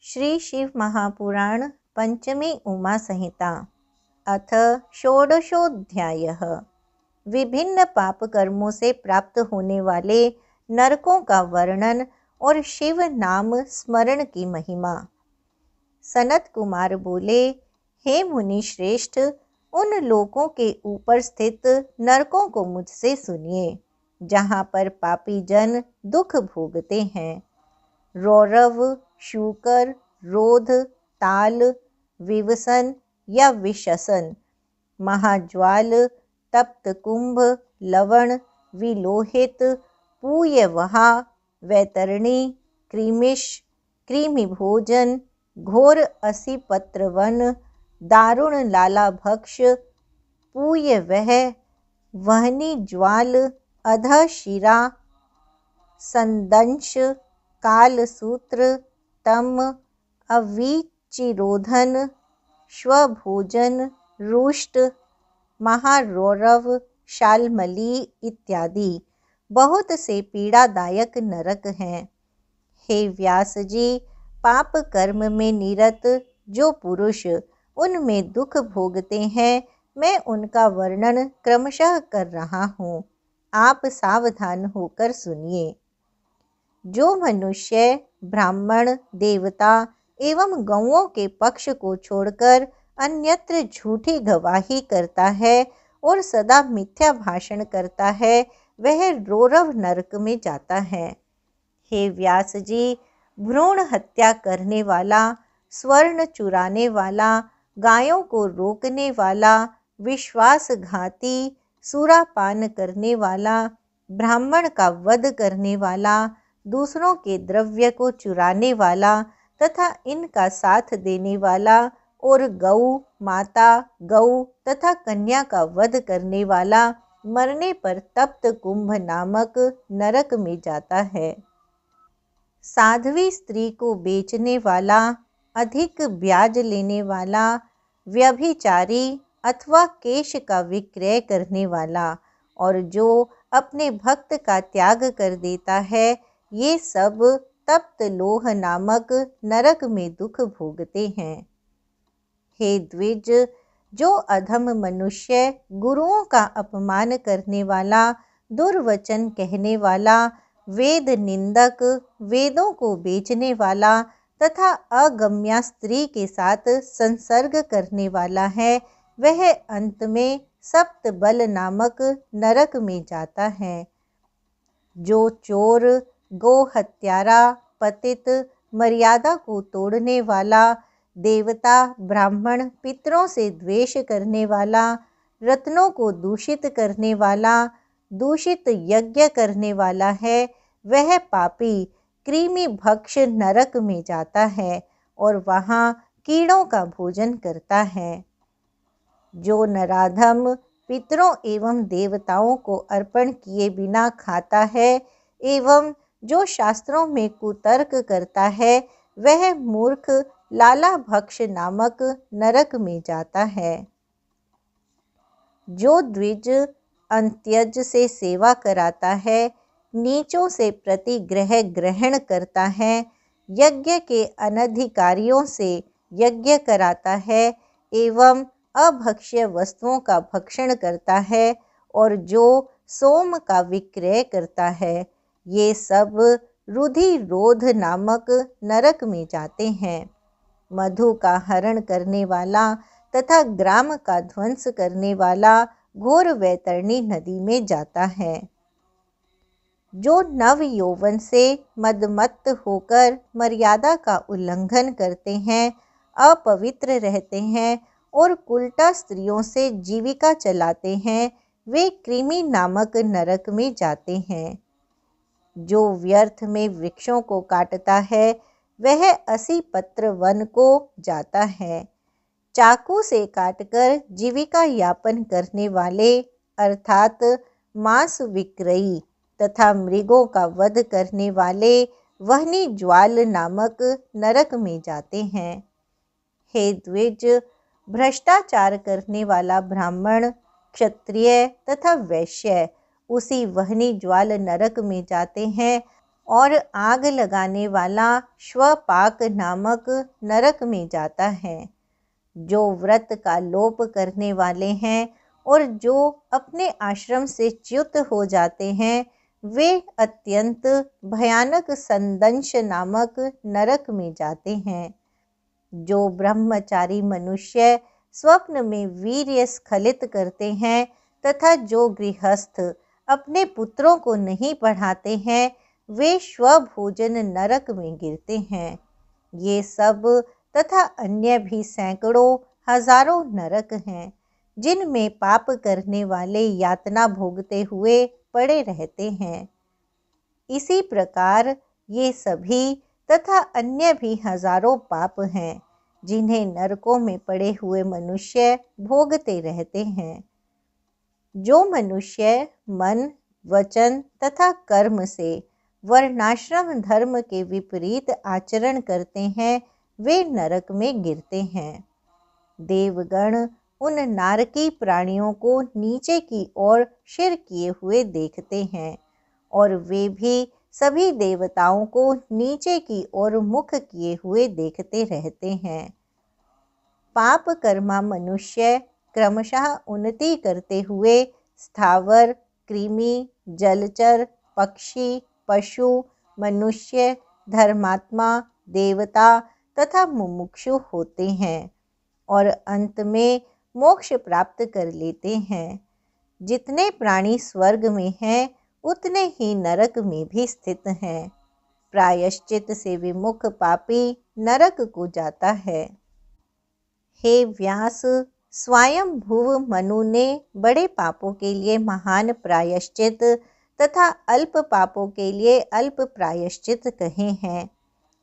श्री शिव महापुराण पंचमी उमा संहिता अथ षोडशोऽध्यायः। विभिन्न पाप कर्मों से प्राप्त होने वाले नरकों का वर्णन और शिव नाम स्मरण की महिमा। सनत कुमार बोले, हे मुनि श्रेष्ठ, उन लोकों के ऊपर स्थित नरकों को मुझसे सुनिए जहाँ पर पापी जन दुख भोगते हैं। रौरव, शूकर, रोध, ताल, विवसन या विशसन, महाज्वाल, तप्त कुंभ, लवण, विलोहित, पूयवहा, वैतरणी, कृमिश, कृमि भोजन, घोर असिपत्र वन, दारुण लाला भक्ष, पूयवह, वहनी ज्वाल, अध शिरा, संदंश, कालसूत्र, तम, अविचिरोधन, स्वभोजन, रुष्ट, महारौरव, शालमली इत्यादि बहुत से पीड़ादायक नरक हैं। हे व्यास जी, पाप कर्म में निरत जो पुरुष उनमें दुख भोगते हैं, मैं उनका वर्णन क्रमशः कर रहा हूँ। आप सावधान होकर सुनिए। जो मनुष्य ब्राह्मण, देवता एवं गौओं के पक्ष को छोड़कर अन्यत्र झूठी गवाही करता है और सदा मिथ्या भाषण करता है, वह रौरव नरक में जाता है। हे व्यास जी, भ्रूण हत्या करने वाला, स्वर्ण चुराने वाला, गायों को रोकने वाला, विश्वासघाती, सुरापान करने वाला, ब्राह्मण का वध करने वाला, दूसरों के द्रव्य को चुराने वाला तथा इनका साथ देने वाला और गऊ, माता, गऊ तथा कन्या का वध करने वाला मरने पर तप्त कुंभ नामक नरक में जाता है। साध्वी स्त्री को बेचने वाला, अधिक ब्याज लेने वाला, व्यभिचारी अथवा केश का विक्रय करने वाला और जो अपने भक्त का त्याग कर देता है, ये सब तप्त लोह नामक नरक में दुख भोगते हैं। हे द्विज, जो अधम मनुष्य गुरुओं का अपमान करने वाला, दुर्वचन कहने वाला, वेद निंदक, वेदों को बेचने वाला तथा अगम्या स्त्री के साथ संसर्ग करने वाला है, वह अंत में सप्तबल नामक नरक में जाता है। जो चोर, गो हत्यारा, पतित, मर्यादा को तोड़ने वाला, देवता, ब्राह्मण, पितरों से द्वेष करने वाला, रत्नों को दूषित करने वाला, दूषित यज्ञ करने वाला है, वह पापी कृमि भक्ष नरक में जाता है और वहाँ कीड़ों का भोजन करता है। जो नराधम पितरों एवं देवताओं को अर्पण किए बिना खाता है एवं जो शास्त्रों में कुतर्क करता है, वह मूर्ख लाला भक्ष नामक नरक में जाता है। जो द्विज अंत्यज से सेवा कराता है, नीचों से प्रतिग्रह ग्रहण करता है, यज्ञ के अनधिकारियों से यज्ञ कराता है एवं अभक्ष्य वस्तुओं का भक्षण करता है और जो सोम का विक्रय करता है, ये सब रुधिरोध नामक नरक में जाते हैं। मधु का हरण करने वाला तथा ग्राम का ध्वंस करने वाला घोर वैतरणी नदी में जाता है। जो नव यौवन से मदमत्त होकर मर्यादा का उल्लंघन करते हैं, अपवित्र रहते हैं और कुलटा स्त्रियों से जीविका चलाते हैं, वे कृमि नामक नरक में जाते हैं। जो व्यर्थ में वृक्षों को काटता है, वह असिपत्र वन को जाता है। चाकू से काटकर जीविका यापन करने वाले अर्थात मांस विक्रयी तथा मृगों का वध करने वाले वहनी ज्वाल नामक नरक में जाते हैं। हे द्विज, भ्रष्टाचार करने वाला ब्राह्मण, क्षत्रिय तथा वैश्य उसी वहनी ज्वाल नरक में जाते हैं और आग लगाने वाला श्वपाक नामक नरक में जाता है। जो व्रत का लोप करने वाले हैं और जो अपने आश्रम से च्युत हो जाते हैं, वे अत्यंत भयानक संदंश नामक नरक में जाते हैं। जो ब्रह्मचारी मनुष्य स्वप्न में वीर्य स्खलित करते हैं तथा जो गृहस्थ अपने पुत्रों को नहीं पढ़ाते हैं, वे स्वभोजन नरक में गिरते हैं। ये सब तथा अन्य भी सैकड़ों हजारों नरक हैं, जिनमें पाप करने वाले यातना भोगते हुए पड़े रहते हैं। इसी प्रकार ये सभी तथा अन्य भी हजारों पाप हैं, जिन्हें नरकों में पड़े हुए मनुष्य भोगते रहते हैं। जो मनुष्य मन, वचन तथा कर्म से वर्णाश्रम धर्म के विपरीत आचरण करते हैं, वे नरक में गिरते हैं। देवगण उन नारकी प्राणियों को नीचे की ओर शिर किए हुए देखते हैं और वे भी सभी देवताओं को नीचे की ओर मुख किए हुए देखते रहते हैं। पाप कर्मा मनुष्य क्रमशः उन्नति करते हुए स्थावर, कृमि, जलचर, पक्षी, पशु, मनुष्य, धर्मात्मा, देवता तथा मुमुक्षु होते हैं और अंत में मोक्ष प्राप्त कर लेते हैं। जितने प्राणी स्वर्ग में हैं, उतने ही नरक में भी स्थित हैं। प्रायश्चित से विमुख पापी नरक को जाता है। हे व्यास, स्वयं भुव मनु ने बड़े पापों के लिए महान प्रायश्चित तथा अल्प पापों के लिए अल्प प्रायश्चित कहे हैं।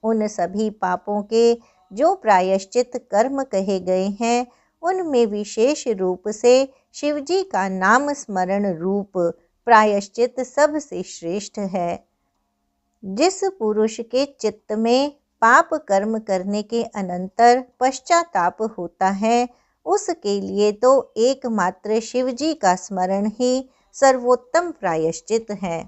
उन सभी पापों के जो प्रायश्चित कर्म कहे गए हैं, उनमें विशेष रूप से शिवजी का नाम स्मरण रूप प्रायश्चित सबसे श्रेष्ठ है। जिस पुरुष के चित्त में पाप कर्म करने के अनंतर पश्चाताप होता है, उसके लिए तो एकमात्र शिवजी का स्मरण ही सर्वोत्तम प्रायश्चित है।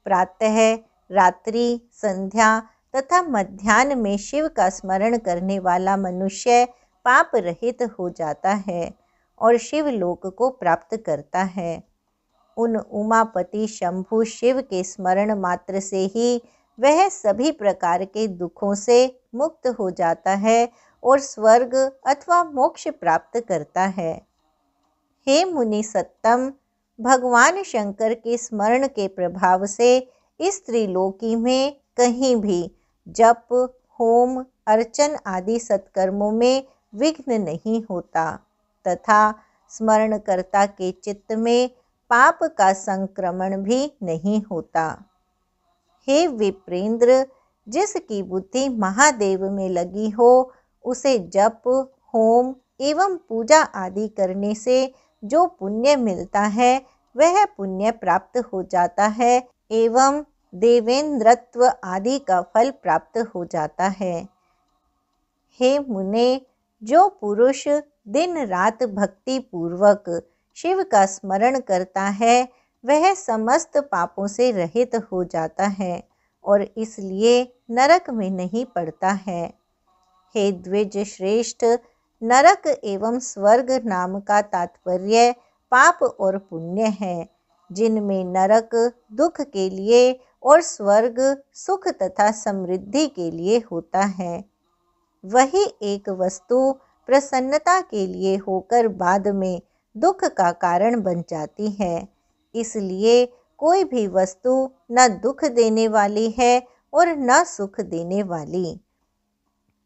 प्रातः, रात्रि, संध्या तथा मध्याह्न में शिव का स्मरण करने वाला मनुष्य पाप रहित हो जाता है और शिवलोक को प्राप्त करता है। उन उमापति शंभु शिव के स्मरण मात्र से ही वह सभी प्रकार के दुखों से मुक्त हो जाता है और स्वर्ग अथवा मोक्ष प्राप्त करता है। हे मुनि सत्तम, भगवान शंकर के स्मरण के प्रभाव से इस त्रिलोकी में कहीं भी जप, होम, अर्चन आदि सत्कर्मों में विघ्न नहीं होता तथा स्मरणकर्ता के चित्त में पाप का संक्रमण भी नहीं होता। हे विप्रेंद्र, जिसकी बुद्धि महादेव में लगी हो, उसे जप, होम एवं पूजा आदि करने से जो पुण्य मिलता है, वह पुण्य प्राप्त हो जाता है एवं देवेंद्रत्व आदि का फल प्राप्त हो जाता है। हे मुने, जो पुरुष दिन रात भक्ति पूर्वक शिव का स्मरण करता है, वह समस्त पापों से रहित हो जाता है और इसलिए नरक में नहीं पड़ता है। हे द्विज श्रेष्ठ, नरक एवं स्वर्ग नाम का तात्पर्य पाप और पुण्य है, जिनमें नरक दुख के लिए और स्वर्ग सुख तथा समृद्धि के लिए होता है। वही एक वस्तु प्रसन्नता के लिए होकर बाद में दुख का कारण बन जाती है। इसलिए कोई भी वस्तु न दुख देने वाली है और न सुख देने वाली।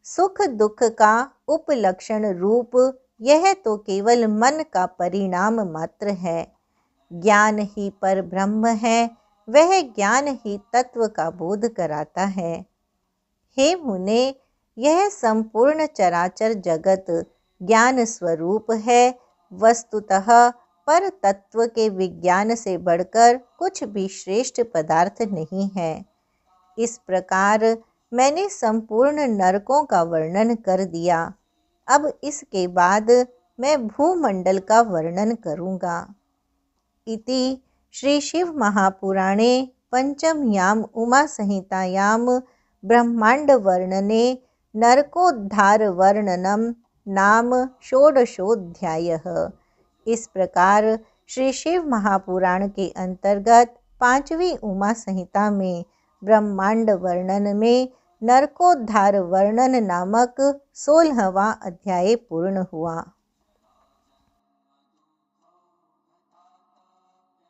सुख दुख का उपलक्षण रूप यह तो केवल मन का परिणाम मात्र है। ज्ञान ही पर ब्रह्म है, वह ज्ञान ही तत्व का बोध कराता है। हे मुने, यह संपूर्ण चराचर जगत ज्ञान स्वरूप है। वस्तुतः पर तत्व के विज्ञान से बढ़कर कुछ भी श्रेष्ठ पदार्थ नहीं है। इस प्रकार मैंने संपूर्ण नरकों का वर्णन कर दिया। अब इसके बाद मैं भूमंडल का वर्णन करूँगा। इति श्री शिव महापुराणे पंचम्याम उमा संहितायाम ब्रह्मांड वर्णने नरकोद्धार वर्णनम नाम षोडशोऽध्यायः। इस प्रकार श्री शिव महापुराण के अंतर्गत 5वीं उमा संहिता में ब्रह्मांड वर्णन में नरकोद्धार वर्णन नामक 16वां अध्याय पूर्ण हुआ।